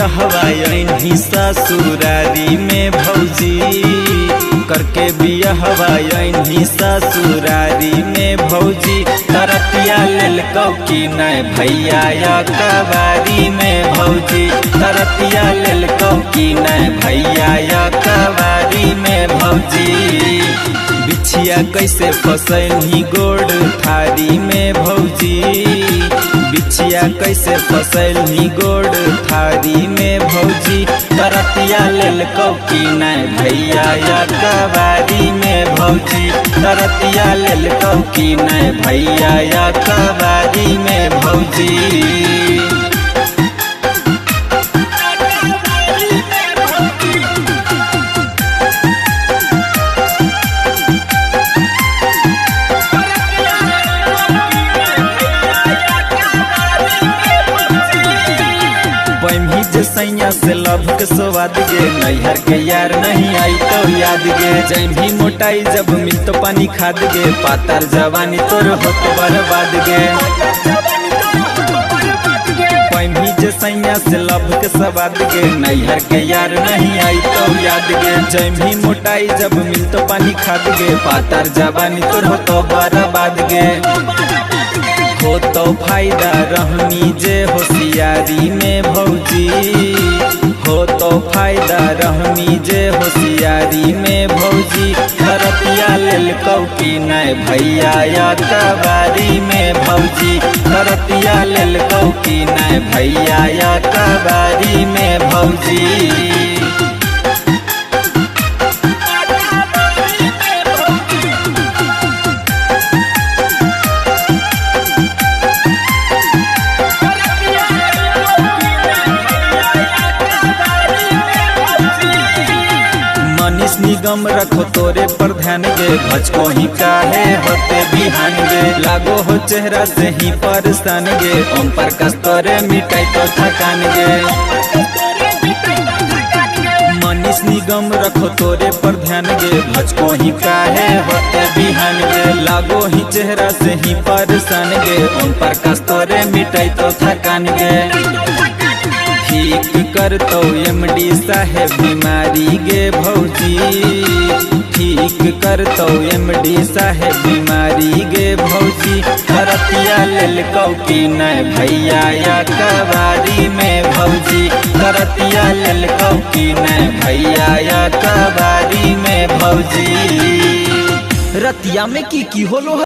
बियाहवा यही ससुरारी में भौजी, करके बियाहवा यही ससुरारी में भौजी। तरतिया लेल कौकी नहीं भैया या कवारी में भौजी, तरतिया लेल कौकी नहीं भैया या कवारी में भौजी। बिछिया कैसे फसैनी गोड़ थारी में भौजी, बिछिया कैसे फसैनी गोड़ थारी में भौजी। तरतिया लेल कौकी नहीं भैया या कवारी में भौजी, तरतिया लेल कौकी नहीं भैया या कवारी में भौजी। सैया से लभ के स्वाद गे, नैहर के यार नहीं आई तो याद गे। जैम भी मोटाई जब मिल तो पानी खाद गे, पातर जवानी तोर होत बर्बाद गे। पैमी जे सैया से लभ के स्वाद गे, नैहर के यार नहीं आई तो याद गे। जैम भी मोटाई जब मिल तो पानी खाद गे, पातर जवानी तोर होत बर्बाद गे। हो तो फायदा रहनी जे होशियारी में भौजी, हो तो फायदा रहनी जे होशियारी में भौजी। तरतिया लेल कौकी नहीं भैया या कवारी में भौजी, तरतिया लेल कौकी नहीं भैया या कवारी में भौजी। मनीष निगम रखो तोरे पर ध्यान गे, भजको ही काहे होते बिहान गे। लागो हो चेहरा से ही परेशान गे, ओम प्रकाश तोरे मिटाई तो थकान गे। मनीष निगम रखो तोरे पर ध्यान गे, भजको ही काहे होते बिहान गे। लागो ही चेहरा से ही परेशान गे, ओम प्रकाश तोरे मिटाई तो थकान गे। ठीक कर तो एमडी साहेब बीमारी गे भौजी, ठीक कर तो एमडी साहेब बीमारी गे भौजी। तरतिया लेल कौकी नहीं भैया या कवारी में भौजी, तरतिया लेल कौकी नहीं भैया या कवारी में भौजी। रतिया में की होलो।